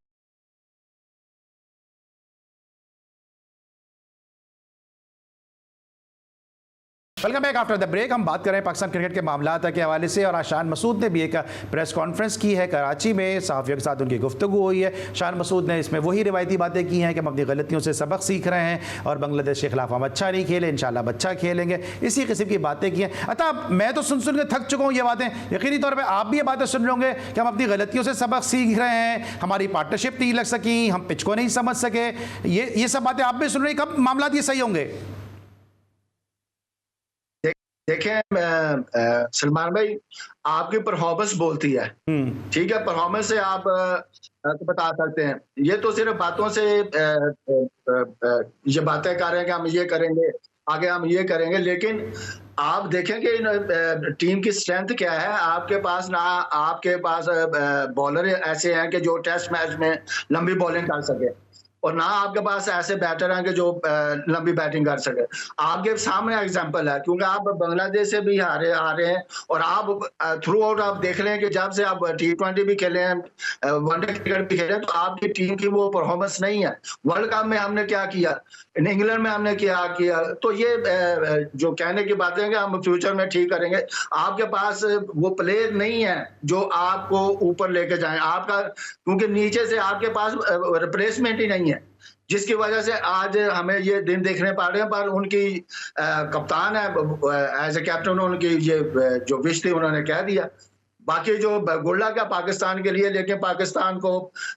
Welcome back after the break. हम बात कर रहे हैं पाकिस्तान क्रिकेट के मामलात के हवाले से, और आज शान मसूद ने भी एक प्रेस कॉन्फ्रेंस की है कराची में, सहाफ़ियों के साथ उनकी गुफ्तगू हुई है। शान मसूद ने इसमें वही रिवायती बातें की हैं कि हम अपनी गलतियों से सबक सीख रहे हैं, और बांग्लादेश के खिलाफ हम अच्छा नहीं खेले, इंशाल्लाह अच्छा खेलेंगे, इसी किस्म की बातें की हैं। अतः मैं तो सुन के थक चुका हूँ ये बातें, यकीनी तौर पर आप भी ये बातें सुन होंगे कि हम अपनी गलतियों से सबक सीख रहे हैं, हमारी पार्टनरशिप नहीं लग सकी, हम पिच को नहीं समझ सके, ये सब बातें आप भी सुन रहे हैं। कब मामला ये सही होंगे? देखें सलमान भाई, आपकी परफॉर्मेंस बोलती है, ठीक है, परफॉर्मेंस से आप तो बता सकते हैं। ये तो सिर्फ बातों से ये बातें कर रहे हैं कि हम ये करेंगे, आगे हम ये करेंगे, लेकिन आप देखेंगे टीम की स्ट्रेंथ क्या है। आपके पास आपके पास बॉलर ऐसे हैं कि जो टेस्ट मैच में लंबी बॉलिंग कर सके, और ना आपके पास ऐसे बैटर हैं कि जो लंबी बैटिंग कर सके। आपके सामने एग्जांपल है, क्योंकि आप बांग्लादेश से भी आ रहे हैं, और आप थ्रू आउट आप देख रहे हैं कि जब से आप T20 भी खेले हैं, वनडे क्रिकेट भी खेले, तो आपकी टीम की वो परफॉर्मेंस नहीं है। वर्ल्ड कप में हमने क्या किया, इंग्लैंड में हमने क्या किया, तो ये जो कहने की बातें हैं कि हम फ्यूचर में ठीक करेंगे, आपके पास वो प्लेयर नहीं है जो आपको ऊपर लेके जाए आपका, क्योंकि नीचे से आपके पास रिप्लेसमेंट ही नहीं है, जिसकी वजह से आज हमें ये दिन देखने पा रहे हैं। पर उनकी कप्तान है, एज ए कैप्टन उनकी ये जो विश थी उन्होंने कह दिया। बाकी जो गुल्ला का पाकिस्तान के लिए, लेकिन पाकिस्तान को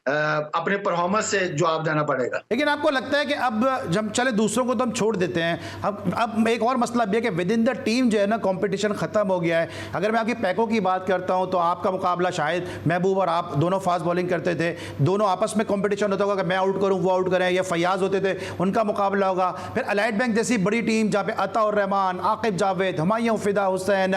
अपने परफॉर्मेंस से जवाब देना पड़ेगा। लेकिन आपको लगता है कि अब जब चले दूसरों को तो हम छोड़ देते हैं, अब एक और मसला भी है कि विद इन द टीम जो है ना कंपटीशन खत्म हो गया है। अगर मैं आपकी पैकों की बात करता हूं तो आपका मुकाबला शायद महबूब और आप दोनों फास्ट बॉलिंग करते थे, दोनों आपस में कंपटीशन होता होगा कि मैं आउट करूं वो आउट करें, या फयाज होते थे उनका मुकाबला होगा। फिर अलाइड बैंक जैसी बड़ी टीम जहाँ पे अता रहमान, आकिब जावेद, हुमायूं, फिदा हुसैन,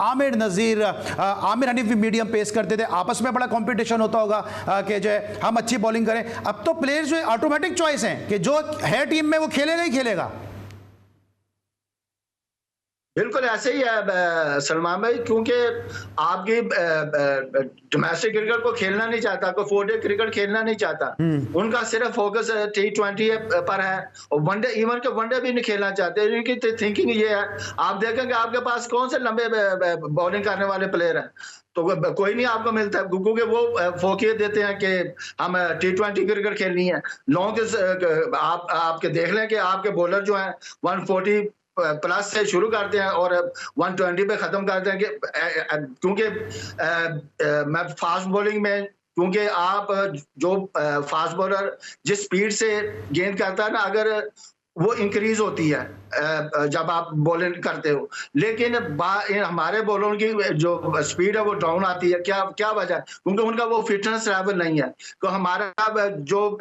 आमिर नज़ीर, आमिर हनीफ भी मीडियम पेस करते थे, आपस में बड़ा कंपटीशन होता होगा कि जो है हम अच्छी बॉलिंग करें। अब तो प्लेयर जो ऑटोमेटिक चॉइस हैं कि जो है टीम में वो खेलेगा ही खेलेगा। बिल्कुल ऐसे ही है सलमान भाई, क्योंकि आपकी डोमेस्टिक क्रिकेट को खेलना नहीं चाहता, कोई 4 डे क्रिकेट खेलना नहीं चाहता, उनका सिर्फ फोकस T20 पर है, और वनडे, इवन के वनडे भी नहीं खेलना चाहते। इनकी थिंकिंग ये है, आप देखेंगे आपके पास कौन से लंबे बॉलिंग करने वाले प्लेयर हैं, तो कोई नहीं आपको मिलता है, क्योंकि वो फोकस देते हैं कि हम T20 क्रिकेट खेलनी है। लॉन्ग आप आपके देख लें कि आपके बॉलर जो हैं 140 प्लस से शुरू करते हैं और 120 पे खत्म करते हैं, क्योंकि मैं फास्ट बॉलिंग में, क्योंकि आप जो फास्ट बॉलर जिस स्पीड से गेंद करता है ना, अगर वो इंक्रीज होती है जब आप बॉलिंग करते हो, लेकिन हमारे बॉलरों की जो स्पीड है वो डाउन आती है। क्या क्या वजह है? क्योंकि उनका वो फिटनेस लेवल नहीं है। तो हमारा जो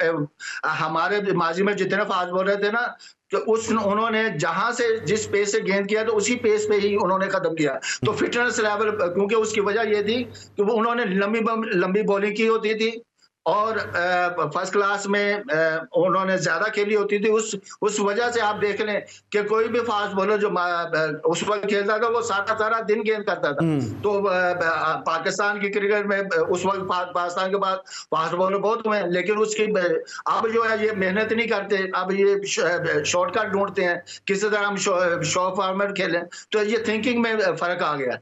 हमारे माजी में जितने फास्ट बॉलर थे ना, तो उन्होंने जहां से जिस पेस से गेंद किया तो उसी पेस पे ही उन्होंने खत्म किया। तो फिटनेस लेवल, क्योंकि उसकी वजह ये थी कि वो उन्होंने लंबी बॉलिंग की होती थी और फर्स्ट क्लास में उन्होंने ज्यादा खेली होती थी। उस वजह से आप देख लें कि कोई भी फास्ट बॉलर जो उस वक्त खेलता था वो सारा दिन गेंद करता था। तो पाकिस्तान की क्रिकेट में उस वक्त पाकिस्तान के पास फास्ट बॉलर बहुत हुए हैं, लेकिन उसकी अब जो है ये मेहनत नहीं करते, अब ये शॉर्टकट ढूंढते हैं, किसी तरह हम शॉर्ट फॉर्मेट खेलें। तो ये थिंकिंग में फर्क आ गया।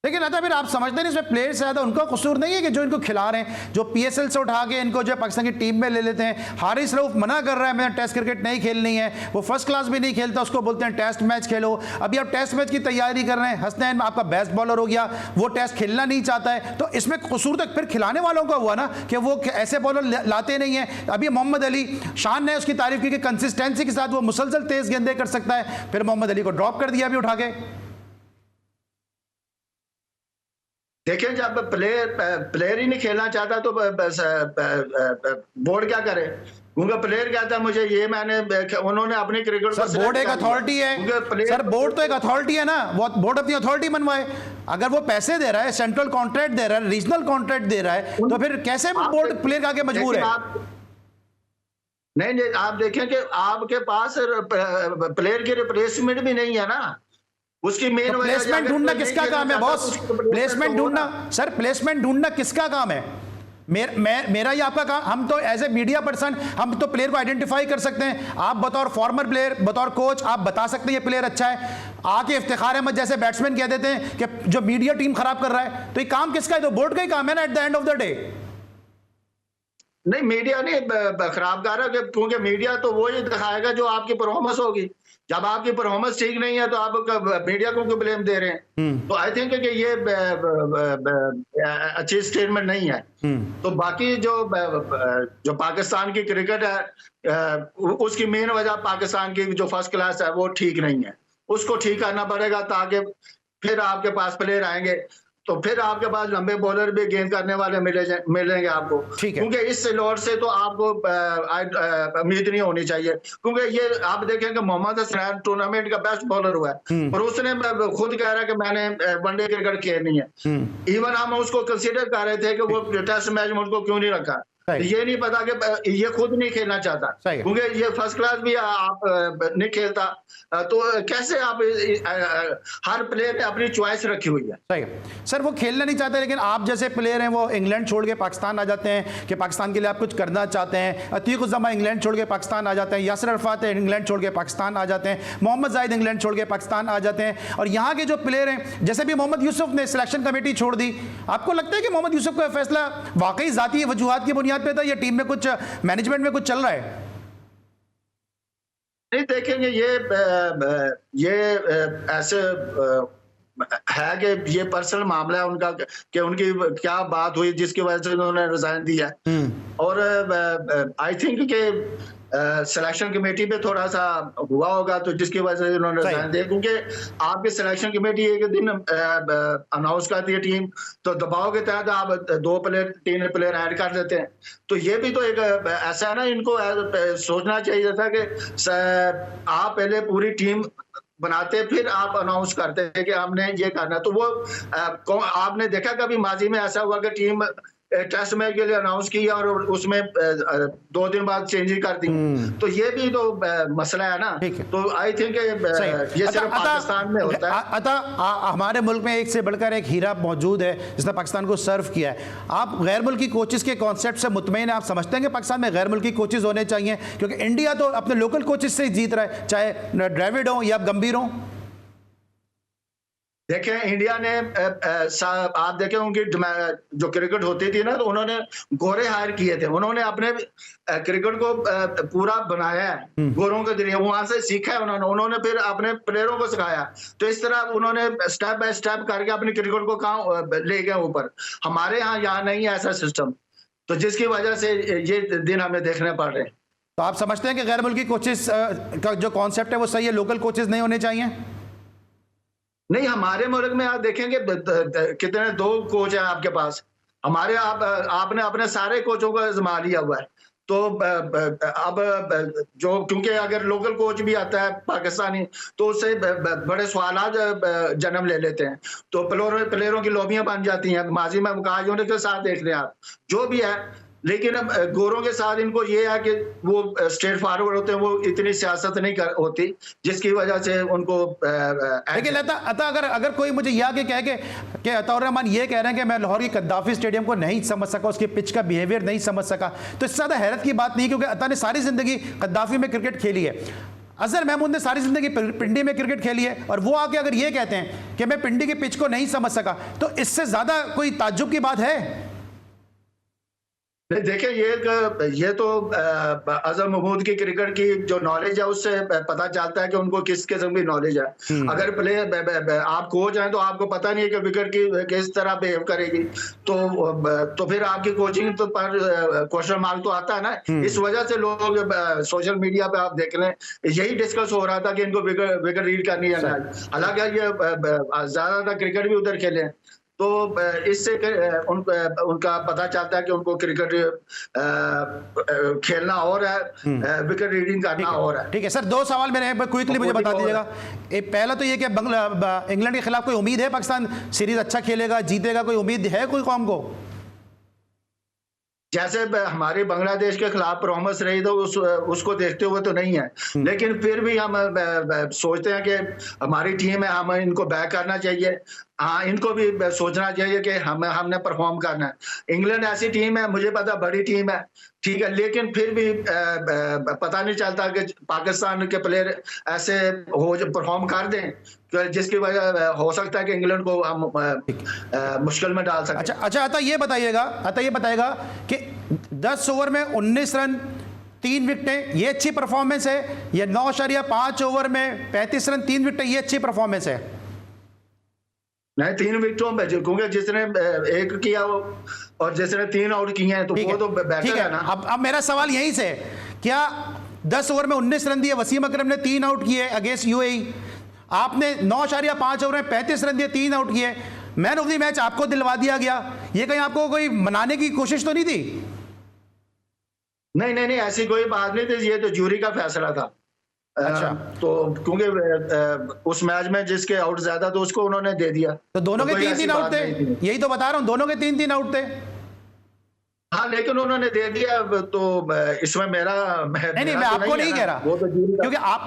लेकिन अता फिर आप समझते नहीं इसमें प्लेयर से ज़्यादा उनका कसूर नहीं है कि जो इनको खिला रहे हैं, जो PSL से उठा के इनको जो पाकिस्तान की टीम में ले लेते हैं। हारिस रऊफ मना कर रहा है मैंने टेस्ट क्रिकेट नहीं खेलनी है, वो फर्स्ट क्लास भी नहीं खेलता, उसको बोलते हैं टेस्ट मैच खेलो। अभी आप टेस्ट मैच की तैयारी कर रहे हैं, हसनैन आपका बेस्ट बॉलर हो गया, वो टेस्ट खेलना नहीं चाहता है, तो इसमें कसूर तक फिर खिलाने वालों का हुआ ना कि वो ऐसे बॉलर लाते नहीं है। अभी मोहम्मद अली, शान ने उसकी तारीफ की कि कंसिस्टेंसी के साथ वो मुसलसल तेज गेंदें कर सकता है, फिर मोहम्मद अली को ड्रॉप कर दिया अभी उठा के। देखिए, जब प्लेयर ही नहीं खेलना चाहता तो बोर्ड क्या करे? क्योंकि प्लेयर कहता है मुझे ये, उन्होंने अपनी क्रिकेट सर बोर्ड एक अथॉरिटी है, सर बोर्ड तो एक अथॉरिटी है ना, वो बोर्ड अपनी अथॉरिटी बनवाए। अगर वो पैसे दे रहा है, सेंट्रल कॉन्ट्रैक्ट दे रहा है, रीजनल कॉन्ट्रैक्ट दे रहा है, तो फिर कैसे बोर्ड प्लेयर का आगे मजबूर है? नहीं, आप देखें कि आपके पास प्लेयर की रिप्लेसमेंट भी नहीं है ना। उसकी मेन तो प्लेसमेंट ढूंढना किसका काम है बॉस? प्लेसमेंट ढूंढना, सर प्लेसमेंट ढूंढना किसका काम है? मेरा या आपका काम? हम तो एज ए मीडिया पर्सन हम तो प्लेयर को आइडेंटिफाई कर सकते हैं। आप बतौर फॉर्मर प्लेयर, बतौर कोच आप बता सकते हैं ये प्लेयर अच्छा है। आके इफ्तिखार अहमद जैसे बैट्समैन कह देते हैं कि जो मीडिया टीम खराब कर रहा है, तो ये काम किसका है? तो बोर्ड का ही काम है ना at the end of the day. नहीं, मीडिया नहीं खराब कर रहा, क्योंकि मीडिया तो वो ही दिखाएगा जो आपकी परफॉर्मेंस होगी। जब आपकी परफॉर्मेंस ठीक नहीं है तो आप मीडिया को क्यों ब्लेम दे रहे हैं? तो आई थिंक कि ये अच्छी स्टेटमेंट नहीं है। तो बाकी जो पाकिस्तान की क्रिकेट है, उसकी मेन वजह पाकिस्तान की जो फर्स्ट क्लास है वो ठीक नहीं है, उसको ठीक करना पड़ेगा, ताकि फिर आपके पास प्लेयर आएंगे, तो फिर आपके पास लंबे बॉलर भी गेंद करने वाले मिलेंगे आपको। क्योंकि इस लॉट से तो आपको उम्मीद नहीं होनी चाहिए, क्योंकि ये आप देखें कि मोहम्मद हसनैन टूर्नामेंट का बेस्ट बॉलर हुआ है और उसने खुद कह रहा है कि मैंने वनडे क्रिकेट खेलनी है। इवन हम उसको कंसीडर कर रहे थे कि वो टेस्ट मैच में उसको क्यों नहीं रखा। ये नहीं पता कि ये खुद नहीं खेलना चाहता, क्योंकि ये फर्स्ट क्लास भी आप नहीं खेलता, तो कैसे आप हर प्लेयर ने अपनी चॉइस रखी हुई है। सही है सर, वो खेलना नहीं चाहते, लेकिन आप जैसे प्लेयर हैं वो इंग्लैंड छोड़ के पाकिस्तान आ जाते हैं कि पाकिस्तान के लिए आप कुछ करना चाहते हैं। अतीक उज़्ज़मा इंग्लैंड छोड़ के पाकिस्तान आ जाते हैं, यासिर अरफात इंग्लैंड छोड़ के पाकिस्तान आ जाते हैं, मोहम्मद जाहिद इंग्लैंड छोड़ के पाकिस्तान आ जाते हैं। और यहाँ के जो प्लेयर हैं, जैसे भी मोहम्मद यूसुफ ने सिलेक्शन कमेटी छोड़ दी, आपको लगता है कि मोहम्मद यूसुफ का फैसला वाकई ज़ाती वजूहात की बुनियाद पे था या टीम में कुछ मैनेजमेंट में कुछ चल रहा है? नहीं, देखेंगे ये ऐसे है कि ये पर्सनल मामला है उनका कि उनकी क्या बात हुई जिसकी वजह से उन्होंने रिजाइन दिया। और आई थिंक कि सिलेक्शन कमेटी पे थोड़ा सा हुआ होगा तो जिसकी वजह से उन्होंने रिजाइन दिया, क्योंकि आपकी सिलेक्शन कमेटी एक दिन अनाउंस करती है टीम, तो दबाव के तहत आप 2 प्लेयर 3 प्लेयर ऐड कर देते हैं। तो ये भी तो एक ऐसा है ना, इनको सोचना चाहिए था कि आप पहले पूरी टीम बनाते फिर आप अनाउंस करते हैं कि हमने ये करना। तो वो आपने देखा कभी माजी में ऐसा हुआ कि टीम टेस्ट मैच के लिए अनाउंस किया और उसमें 2 दिन बाद चेंज कर दी? तो ये भी तो मसला है ना। तो आई थिंक ये सिर्फ पाकिस्तान में होता है। अतः हमारे मुल्क में एक से बढ़कर एक हीरा मौजूद है जिसने पाकिस्तान को सर्व किया है। आप गैर मुल्की कोचेस के कॉन्सेप्ट से मुतमईन हैं? आप समझते हैं कि पाकिस्तान में गैर मुल्की कोचेस होने चाहिए? क्योंकि इंडिया तो अपने लोकल कोचेस से ही जीत रहा है, चाहे ड्रेविड हो या गंभीर हो। देखें, इंडिया ने आप देखें उनकी जो क्रिकेट होती थी ना, तो उन्होंने गोरे हायर किए थे, उन्होंने अपने क्रिकेट को पूरा बनाया है गोरों के जरिए, वहां से सीखा है उन्होंने फिर अपने प्लेयरों को सिखाया। तो इस तरह उन्होंने स्टेप बाय स्टेप करके अपनी क्रिकेट को कहाँ ले गए ऊपर। हमारे यहाँ नहीं है ऐसा सिस्टम, तो जिसकी वजह से ये दिन हमें देखने पड़ रहे हैं। तो आप समझते हैं कि गैर मुल्की कोचेस का जो कॉन्सेप्ट है वो सही है, लोकल कोचेस नहीं होने चाहिए? नहीं, हमारे मुल्क में आप देखेंगे कितने 2 कोच हैं आपके पास। हमारे आपने अपने सारे कोचों को आजमा लिया हुआ है। तो अब जो क्योंकि अगर लोकल कोच भी आता है पाकिस्तानी तो उससे बड़े सवालात जन्म ले लेते हैं, तो प्लेयरों की लॉबियां बन जाती हैं। माजी में मुकाज होने के साथ देख लें आप, जो भी है। लेकिन अब गोरों के साथ इनको ये है कि वो स्ट्रेट फॉरवर्ड होते हैं, वो इतनी सियासत नहीं होती, जिसकी वजह से उनको लेकिन अगर कोई मुझे यह आके कहे कि अताउर रहमान ये कह रहे हैं कि मैं लाहौर की कद्दाफी स्टेडियम को नहीं समझ सका, उसके पिच का बिहेवियर नहीं समझ सका, तो इससे ज़्यादा हैरत की बात नहीं, क्योंकि अता ने सारी ज़िंदगी कद्दाफी में क्रिकेट खेली है, अजहर महमूद ने सारी ज़िंदगी पिंडी में क्रिकेट खेली है, और वो आके अगर ये कहते हैं कि मैं पिंडी के पिच को नहीं समझ सका, तो इससे ज़्यादा कोई ताज्जुब की बात है? देखिए, ये तो अजहर महमूद की क्रिकेट की जो नॉलेज है उससे पता चलता है कि उनको किस किस्म की नॉलेज है। अगर प्लेयर आप कोच हैं तो आपको पता नहीं है कि विकेट की किस तरह बिहेव करेगी, तो फिर आपकी कोचिंग तो पर क्वेश्चन मार्क तो आता है ना। इस वजह से लोग सोशल मीडिया पे आप देख रहे हैं, यही डिस्कस हो रहा था कि इनको विकेट रीड करनी है। हालांकि ये ज्यादातर क्रिकेट भी उधर खेले हैं, तो इससे उनका पता चलता है कि उनको क्रिकेट खेलना और है, विकेट रीडिंग करना और है। ठीक है सर, 2 सवाल मेरे हैं, क्विकली मुझे बता दीजिएगा। पहला तो ये कि इंग्लैंड के खिलाफ कोई उम्मीद है पाकिस्तान सीरीज अच्छा खेलेगा, जीतेगा, कोई उम्मीद है कोई कौम को? जैसे हमारे बांग्लादेश के खिलाफ परफॉर्मेंस रही तो उसको देखते हुए तो नहीं है, लेकिन फिर भी हम सोचते हैं कि हमारी टीम है, हमें इनको बैक करना चाहिए। हाँ, इनको भी सोचना चाहिए कि हमने परफॉर्म करना है। इंग्लैंड ऐसी टीम है, मुझे पता बड़ी टीम है, ठीक है, लेकिन फिर भी पता नहीं चलता कि पाकिस्तान के प्लेयर ऐसे परफॉर्म कर दें जिसकी वजह हो सकता है कि इंग्लैंड को हम मुश्किल में डाल सकते। अच्छा, अता ये बताइएगा कि 10 ओवर में 19 रन 3 विकेटें, ये अच्छी परफॉर्मेंस है? या 9.5 ओवर में 35 रन 3 विकेटें, ये अच्छी परफॉर्मेंस है? नहीं, 3 विकेटों में, क्योंकि जिसने 1 किया और जिसने 3 आउट किए हैं तो वो तो बेहतर है ना। अब मेरा सवाल यहीं से, क्या 10 ओवर में 19 रन दिए, वसीम अकरम ने 3 आउट किए अगेंस्ट यूएई, आपने 9.5 ओवर में 35 रन दिए, 3 आउट किए, मैन ऑफ द मैच आपको दिलवा दिया गया, ये कहीं आपको कोई मनाने की कोशिश तो नहीं थी? नहीं, ऐसी कोई बात नहीं थी, ये तो जूरी का फैसला था। अच्छा, तो क्योंकि उस मैच में जिसके आउट ज्यादा तो उसको उन्होंने दे दिया। तो दोनों के 3-3 आउट थे, यही तो बता रहा हूं, दोनों के 3-3 आउट थे। हाँ, लेकिन उन्होंने दे दिया, तो इसमें मेरा नहीं, मैं आपको नहीं कह रहा,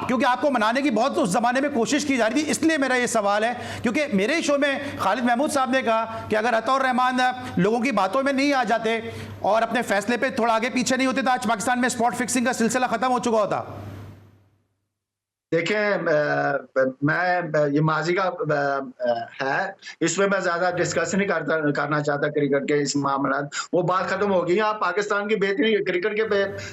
क्योंकि आपको मनाने की बहुत उस जमाने में कोशिश की जा रही थी, इसलिए मेरा ये सवाल है। क्योंकि मेरे शो में खालिद महमूद साहब ने कहा कि अगर अताउर रहमान लोगों की बातों में नहीं आ जाते और अपने फैसले पे थोड़ा आगे पीछे नहीं होते तो आज पाकिस्तान में स्पॉट फिक्सिंग का सिलसिला खत्म हो चुका होता। देखें, मैं ये माजी का है, इसमें मैं ज्यादा डिस्कस नहीं करना चाहता क्रिकेट के इस मामला। वो बात खत्म हो गई। आप पाकिस्तान की बेहतरीन क्रिकेट के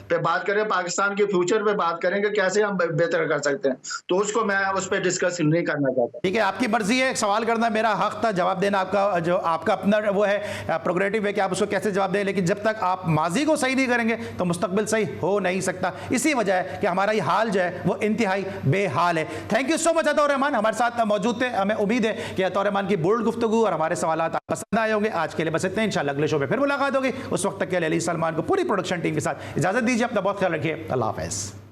पे बात करें, पाकिस्तान के फ्यूचर पे बात करेंगे, कैसे हम बेहतर कर सकते हैं, तो उसको मैं उस पर डिस्कस नहीं करना चाहता। ठीक है, आपकी मर्जी है, सवाल करना मेरा हक था, जवाब देना आपका जो आपका अपना वो है प्रोग्रेटिव है कि आप उसको कैसे जवाब दें, लेकिन जब तक आप माजी को सही नहीं करेंगे तो मुस्तकबिल सही हो नहीं सकता। इसी वजह है कि हमारा ये हाल जो है वो इंतहाई बेहाल है। Thank you so much Ataur Rahman, हमारे साथ मौजूद थे। हमें उम्मीद है कि अतौर रहमान की बोल्ड गुफ्तगू और हमारे सवाल पसंद आए होंगे। आज के लिए बस इतने, इंशाल्लाह अगले शो में फिर मुलाकात होगी। उस वक्त तक के लिए अली सलमान को पूरी प्रोडक्शन टीम के साथ इजाजत दीजिए। अपना बहुत ख्याल रखिए। अल्लाह हाफ़िज़।